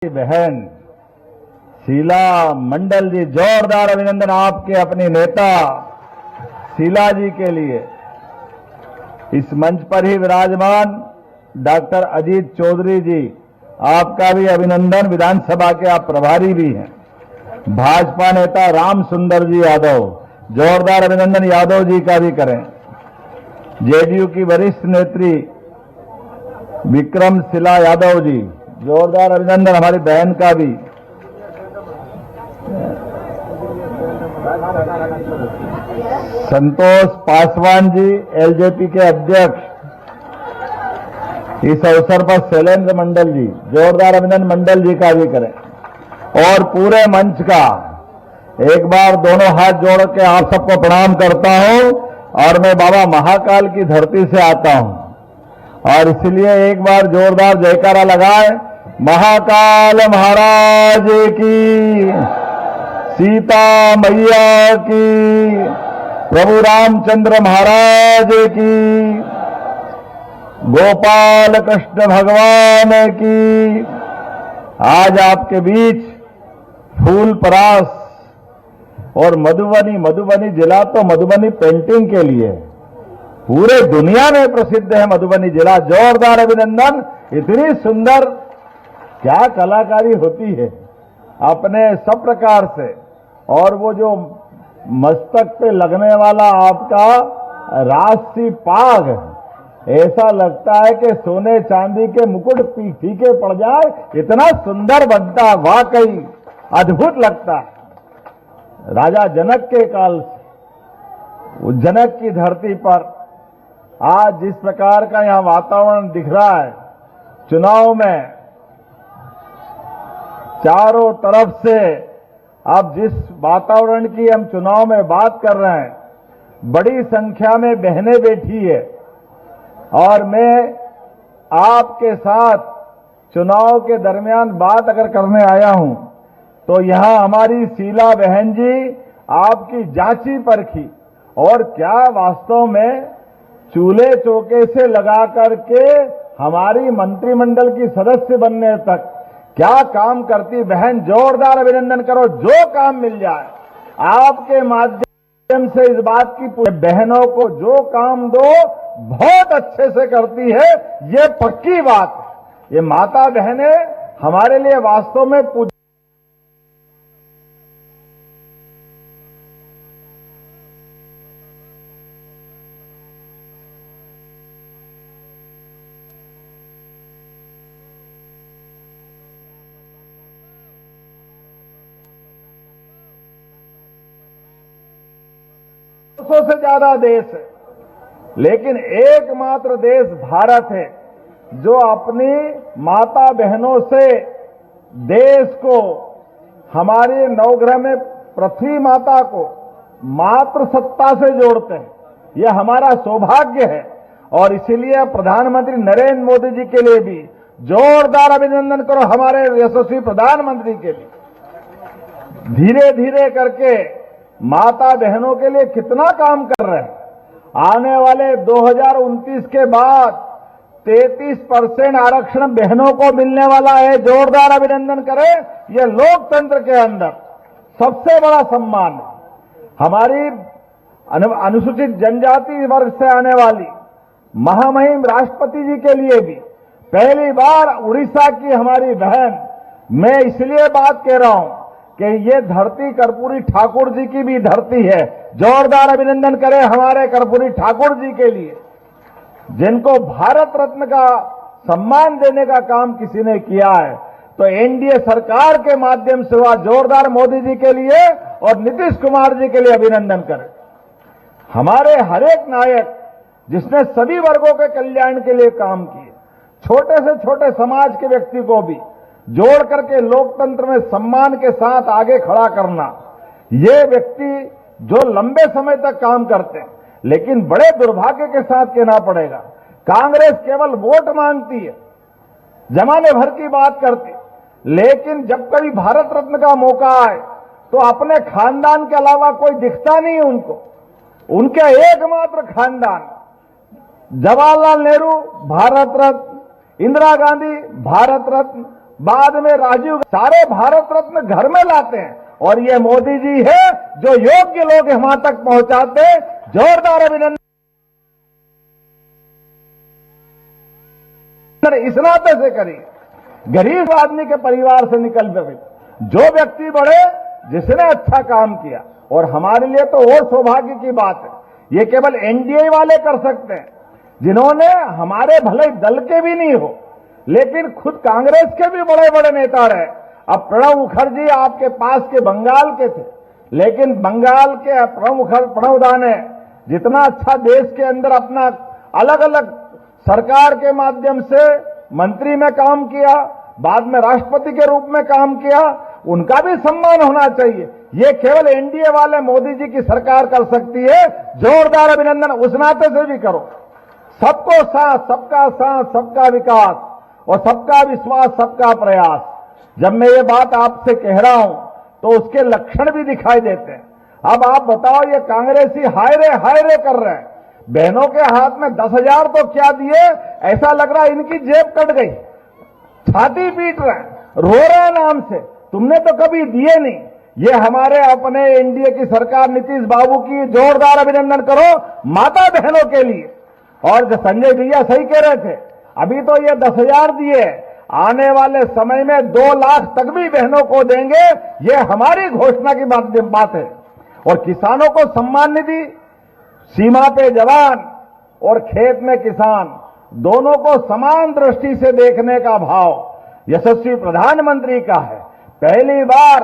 हमारी बहन शीला मंडल जी, जोरदार अभिनंदन आपके अपने नेता शीला जी के लिए। इस मंच पर ही विराजमान डॉक्टर अजीत चौधरी जी, आपका भी अभिनंदन, विधानसभा के आप प्रभारी भी हैं। भाजपा नेता राम सुंदर जी यादव, जोरदार अभिनंदन यादव जी का भी करें। जेडीयू की वरिष्ठ नेत्री विक्रम शिला यादव जी, जोरदार अभिनंदन हमारी बहन का भी। संतोष पासवान जी, एलजेपी के अध्यक्ष, इस अवसर पर शैलेंद्र मंडल जी, जोरदार अभिनंदन मंडल जी का भी करें। और पूरे मंच का एक बार दोनों हाथ जोड़ के आप सबको प्रणाम करता हूं। और मैं बाबा महाकाल की धरती से आता हूं और इसलिए एक बार जोरदार जयकारा लगाए, महाकाल महाराज की, सीता मैया की, प्रभु रामचंद्र महाराज की, गोपाल कृष्ण भगवान की। आज आपके बीच फूल परास और मधुबनी जिला तो मधुबनी पेंटिंग के लिए पूरे दुनिया में प्रसिद्ध है। मधुबनी जिला, जोरदार अभिनंदन। इतनी सुंदर क्या कलाकारी होती है अपने सब प्रकार से। और वो जो मस्तक पे लगने वाला आपका राजसी पाग, ऐसा लगता है कि सोने चांदी के मुकुट फीके पड़ जाए, इतना सुंदर बनता, वाकई अद्भुत लगता है। राजा जनक के काल से जनक की धरती पर आज जिस प्रकार का यहां वातावरण दिख रहा है, चुनाव में चारों तरफ से अब जिस वातावरण की हम चुनाव में बात कर रहे हैं, बड़ी संख्या में बहनें बैठी है। और मैं आपके साथ चुनाव के दरमियान बात अगर करने आया हूं तो यहां हमारी शीला बहन जी आपकी जांची परखी, और क्या वास्तव में चूल्हे चौके से लगा करके हमारी मंत्रिमंडल की सदस्य बनने तक क्या काम करती बहन। जोरदार अभिनंदन करो। जो काम मिल जाए आपके माध्यम से इस बात की, बहनों को जो काम दो बहुत अच्छे से करती है, ये पक्की बात है। ये माता बहनें हमारे लिए वास्तव में पूज्य। से ज्यादा देश है, लेकिन एकमात्र देश भारत है जो अपनी माता बहनों से देश को, हमारे नवग्रह में पृथ्वी माता को मातृ सत्ता से जोड़ते हैं। यह हमारा सौभाग्य है। और इसीलिए प्रधानमंत्री नरेंद्र मोदी जी के लिए भी जोरदार अभिनंदन करो, हमारे यशस्वी प्रधानमंत्री के लिए। धीरे धीरे करके माता बहनों के लिए कितना काम कर रहे हैं। आने वाले 2029 के बाद 33% आरक्षण बहनों को मिलने वाला है। जोरदार अभिनंदन करें। यह लोकतंत्र के अंदर सबसे बड़ा सम्मान है। हमारी अनुसूचित जनजाति वर्ग से आने वाली महामहिम राष्ट्रपति जी के लिए भी पहली बार उड़ीसा की हमारी बहन, मैं इसलिए बात कह रहा हूं कि ये धरती कर्पूरी ठाकुर जी की भी धरती है। जोरदार अभिनंदन करें हमारे कर्पूरी ठाकुर जी के लिए, जिनको भारत रत्न का सम्मान देने का काम किसी ने किया है तो एनडीए सरकार के माध्यम से हुआ। जोरदार मोदी जी के लिए और नीतीश कुमार जी के लिए अभिनंदन करें। हमारे हर एक नायक जिसने सभी वर्गों के कल्याण के लिए काम किए, छोटे से छोटे समाज के व्यक्ति को भी जोड़ करके लोकतंत्र में सम्मान के साथ आगे खड़ा करना, ये व्यक्ति जो लंबे समय तक काम करते हैं, लेकिन बड़े दुर्भाग्य के साथ कहना पड़ेगा, कांग्रेस केवल वोट मांगती है, जमाने भर की बात करती, लेकिन जब कभी भारत रत्न का मौका आए तो अपने खानदान के अलावा कोई दिखता नहीं उनको। उनके एकमात्र खानदान, जवाहरलाल नेहरू भारत रत्न, इंदिरा गांधी भारत रत्न, बाद में राजीव, सारे भारत रत्न घर में लाते हैं और ये मोदी जी है जो योग्य लोग वहां तक पहुंचाते। जोरदार अभिनंदन इस नाते से करिए, गरीब आदमी के परिवार से निकल गए जो व्यक्ति बढ़े, जिसने अच्छा काम किया। और हमारे लिए तो और सौभाग्य की बात है, ये केवल एनडीए वाले कर सकते हैं, जिन्होंने हमारे भले दल के भी नहीं हो लेकिन खुद कांग्रेस के भी बड़े बड़े नेता रहे। अब प्रणब मुखर्जी आपके पास के बंगाल के थे, लेकिन बंगाल के प्रणब दा ने जितना अच्छा देश के अंदर अपना अलग अलग सरकार के माध्यम से मंत्री में काम किया, बाद में राष्ट्रपति के रूप में काम किया, उनका भी सम्मान होना चाहिए। ये केवल एनडीए वाले मोदी जी की सरकार कर सकती है। जोरदार अभिनंदन उस नाते से भी करो। सबको साथ, सबका विकास और सबका विश्वास, सबका प्रयास। जब मैं ये बात आपसे कह रहा हूं तो उसके लक्षण भी दिखाई देते हैं। अब आप बताओ, ये कांग्रेसी हाय रे कर रहे हैं, बहनों के हाथ में 10,000 तो क्या दिए, ऐसा लग रहा है इनकी जेब कट गई, छाती पीट रहे हैं, रो रहे हैं नाम से, तुमने तो कभी दिए नहीं। ये हमारे अपने एनडीए की सरकार नीतीश बाबू की, जोरदार अभिनंदन करो माता बहनों के लिए। और जो संजय भैया सही कह रहे थे, अभी तो ये 10,000 दिए, आने वाले समय में 2 लाख तक भी बहनों को देंगे, ये हमारी घोषणा की बात है। और किसानों को सम्मान निधि, सीमा पे जवान और खेत में किसान, दोनों को समान दृष्टि से देखने का भाव यशस्वी प्रधानमंत्री का है। पहली बार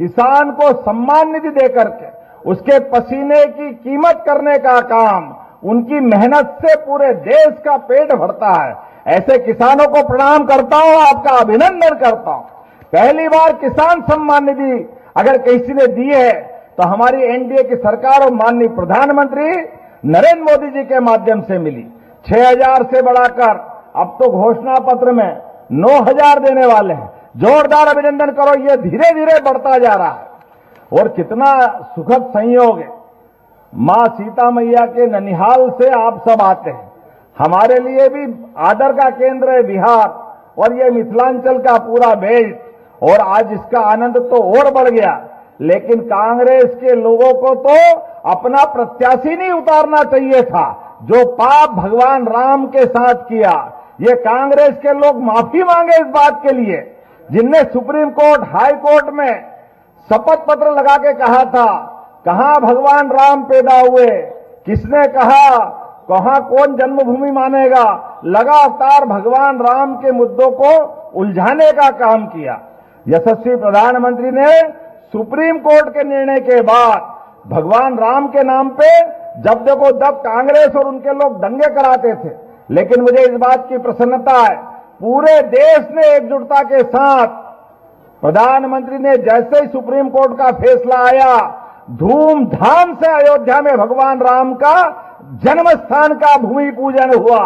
किसान को सम्मान निधि देकर के उसके पसीने की कीमत करने का काम, उनकी मेहनत से पूरे देश का पेट भरता है। ऐसे किसानों को प्रणाम करता हूं, आपका अभिनंदन करता हूं। पहली बार किसान सम्मान निधि अगर किसी ने दी है तो हमारी एनडीए की सरकार और माननीय प्रधानमंत्री नरेंद्र मोदी जी के माध्यम से मिली। 6,000 से बढ़ाकर अब तो घोषणा पत्र में 9,000 देने वाले हैं। जोरदार अभिनंदन करो, ये धीरे धीरे बढ़ता जा रहा है। और कितना सुखद संयोग है, मां सीता मैया के ननिहाल से आप सब आते हैं। हमारे लिए भी आदर का केंद्र है बिहार और ये मिथिलांचल का पूरा बेल्ट, और आज इसका आनंद तो और बढ़ गया। लेकिन कांग्रेस के लोगों को तो अपना प्रत्याशी नहीं उतारना चाहिए था, जो पाप भगवान राम के साथ किया। ये कांग्रेस के लोग माफी मांगे इस बात के लिए, जिनने सुप्रीम कोर्ट, हाई कोर्ट में शपथ पत्र लगा के कहा था, कहां भगवान राम पैदा हुए, किसने कहा, कहां कौन जन्मभूमि मानेगा, लगातार भगवान राम के मुद्दों को उलझाने का काम किया। यशस्वी प्रधानमंत्री ने सुप्रीम कोर्ट के निर्णय के बाद भगवान राम के नाम पे जब देखो तब कांग्रेस और उनके लोग दंगे कराते थे। लेकिन मुझे इस बात की प्रसन्नता है, पूरे देश ने एकजुटता के साथ, प्रधानमंत्री ने जैसे ही सुप्रीम कोर्ट का फैसला आया, धूमधाम से अयोध्या में भगवान राम का जन्म स्थान का भूमि पूजन हुआ।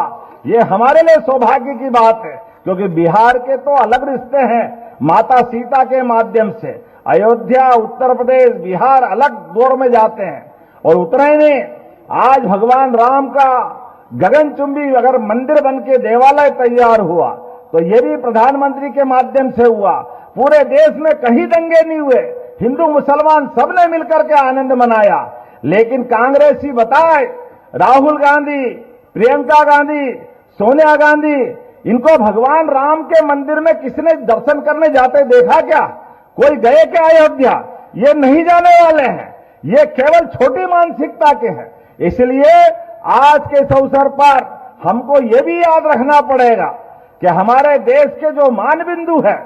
ये हमारे लिए सौभाग्य की बात है, क्योंकि बिहार के तो अलग रिश्ते हैं माता सीता के माध्यम से। अयोध्या, उत्तर प्रदेश, बिहार अलग दौर में जाते हैं। और उतना ही नहीं, आज भगवान राम का गगनचुंबी अगर मंदिर बन के देवालय तैयार हुआ तो ये भी प्रधानमंत्री के माध्यम से हुआ। पूरे देश में कहीं दंगे नहीं हुए, हिंदू मुसलमान सबने मिलकर के आनंद मनाया। लेकिन कांग्रेसी बताए, राहुल गांधी, प्रियंका गांधी, सोनिया गांधी, इनको भगवान राम के मंदिर में किसने दर्शन करने जाते देखा क्या? कोई गए क्या अयोध्या? ये नहीं जाने वाले हैं, ये केवल छोटी मानसिकता के हैं। इसलिए आज के इस अवसर पर हमको ये भी याद रखना पड़ेगा कि हमारे देश के जो मानबिंदु है,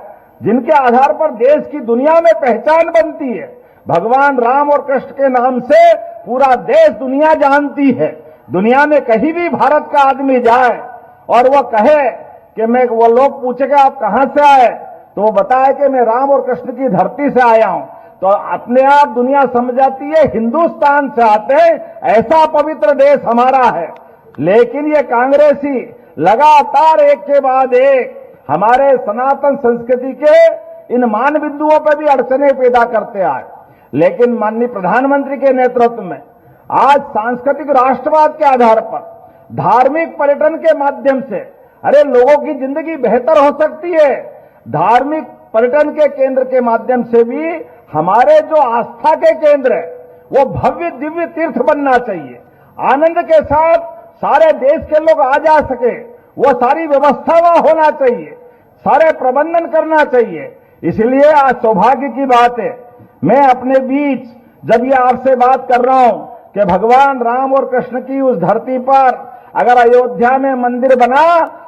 जिनके आधार पर देश की दुनिया में पहचान बनती है, भगवान राम और कृष्ण के नाम से पूरा देश दुनिया जानती है। दुनिया में कहीं भी भारत का आदमी जाए और वह कहे कि वो लोग पूछे कि आप कहां से आए, तो वो बताए कि मैं राम और कृष्ण की धरती से आया हूं, तो अपने आप दुनिया समझ जाती है हिंदुस्तान से आते हैं, ऐसा पवित्र देश हमारा है। लेकिन ये कांग्रेसी लगातार एक के बाद एक हमारे सनातन संस्कृति के इन मान बिंदुओं पर भी अड़चने पैदा करते आए। लेकिन माननीय प्रधानमंत्री के नेतृत्व में आज सांस्कृतिक राष्ट्रवाद के आधार पर, धार्मिक पर्यटन के माध्यम से, अरे लोगों की जिंदगी बेहतर हो सकती है। धार्मिक पर्यटन के केंद्र के माध्यम से भी हमारे जो आस्था के केंद्र है वो भव्य दिव्य तीर्थ बनना चाहिए। आनंद के साथ सारे देश के लोग आ जा सके, वो सारी व्यवस्था वहां होना चाहिए, सारे प्रबंधन करना चाहिए। इसलिए आज सौभाग्य की बात है, मैं अपने बीच जब ये आपसे बात कर रहा हूं कि भगवान राम और कृष्ण की उस धरती पर अगर अयोध्या में मंदिर बना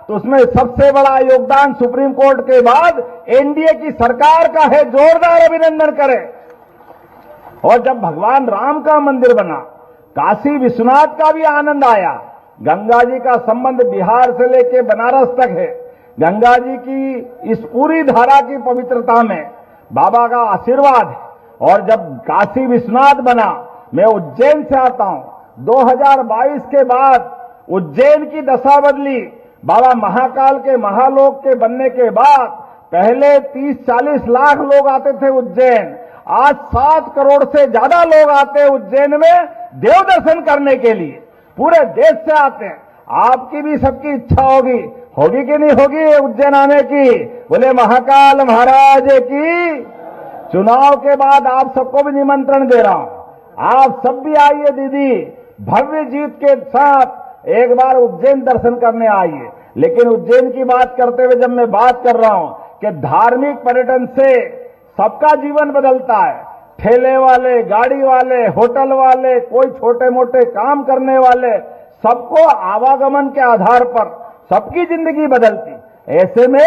तो उसमें सबसे बड़ा योगदान सुप्रीम कोर्ट के बाद एनडीए की सरकार का है। जोरदार अभिनंदन करें। और जब भगवान राम का मंदिर बना, काशी विश्वनाथ का भी आनंद आया। गंगा जी का संबंध बिहार से लेकर बनारस तक है। गंगा जी की इस पूरी धारा की पवित्रता में बाबा का आशीर्वाद है। और जब काशी विश्वनाथ बना, मैं उज्जैन से आता हूं, 2022 के बाद उज्जैन की दशा बदली। बाबा महाकाल के महालोक के बनने के बाद पहले 30-40 लाख लोग आते थे उज्जैन, आज 7 करोड़ से ज्यादा लोग आते हैं उज्जैन में देव दर्शन करने के लिए। पूरे देश से आते हैं। आपकी भी सबकी इच्छा होगी कि नहीं होगी उज्जैन आने की? बोले महाकाल महाराज की। चुनाव के बाद आप सबको भी निमंत्रण दे रहा हूं, आप सब भी आइए दीदी, भव्य जीत के साथ एक बार उज्जैन दर्शन करने आइए। लेकिन उज्जैन की बात करते हुए जब मैं बात कर रहा हूं कि धार्मिक पर्यटन से सबका जीवन बदलता है, ठेले वाले, गाड़ी वाले, होटल वाले, कोई छोटे मोटे काम करने वाले, सबको आवागमन के आधार पर सबकी जिंदगी बदलती। ऐसे में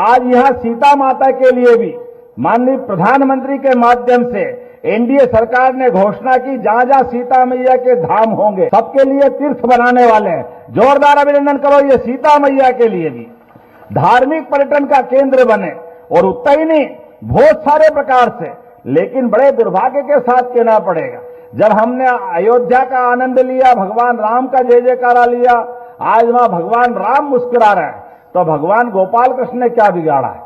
आज यहां सीता माता के लिए भी माननीय प्रधानमंत्री के माध्यम से एनडीए सरकार ने घोषणा की, जहां जहां सीता मैया के धाम होंगे सबके लिए तीर्थ बनाने वाले हैं। जोरदार अभिनंदन करो ये सीता मैया के लिए भी धार्मिक पर्यटन का केंद्र बने। और उतना ही नहीं, बहुत सारे प्रकार से। लेकिन बड़े दुर्भाग्य के साथ कहना पड़ेगा, जब हमने अयोध्या का आनंद लिया, भगवान राम का जय जयकारा लिया, आज वहां भगवान राम मुस्कुरा रहे हैं, तो भगवान गोपाल कृष्ण ने क्या बिगाड़ा है?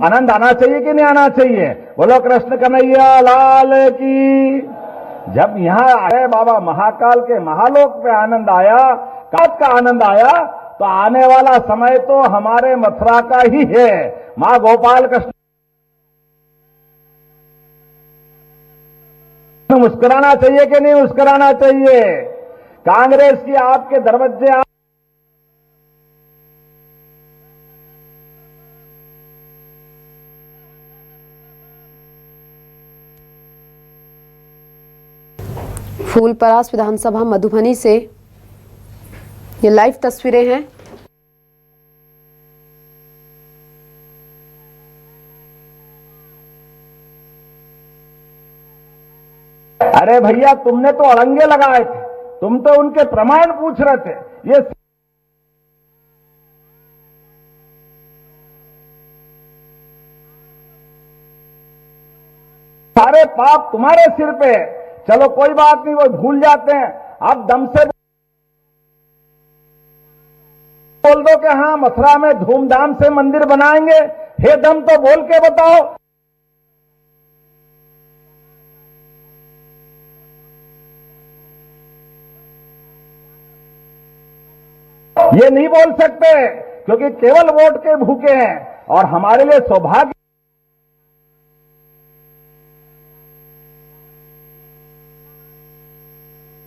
आनंद आना चाहिए कि नहीं आना चाहिए? बोलो कृष्ण कन्हैया लाल की। जब यहां आए बाबा महाकाल के महालोक पे आनंद आया, कात का आनंद आया, तो आने वाला समय तो हमारे मथुरा का ही है। मां गोपाल कृष्ण मुस्कुराना चाहिए कि नहीं मुस्कुराना चाहिए? कांग्रेस की आपके दरवाजे फूलपरास विधानसभा मधुबनी से ये लाइव तस्वीरें हैं। अरे भैया, तुमने तो अड़ंगे लगाए थे, तुम तो उनके प्रमाण पूछ रहे थे। ये सारे पाप तुम्हारे सिर पे। चलो कोई बात नहीं, वो भूल जाते हैं। आप दम से बोल दो कि हाँ मथुरा में धूमधाम से मंदिर बनाएंगे। हे दम तो बोल के बताओ। ये नहीं बोल सकते क्योंकि केवल वोट के भूखे हैं। और हमारे लिए सौभाग्य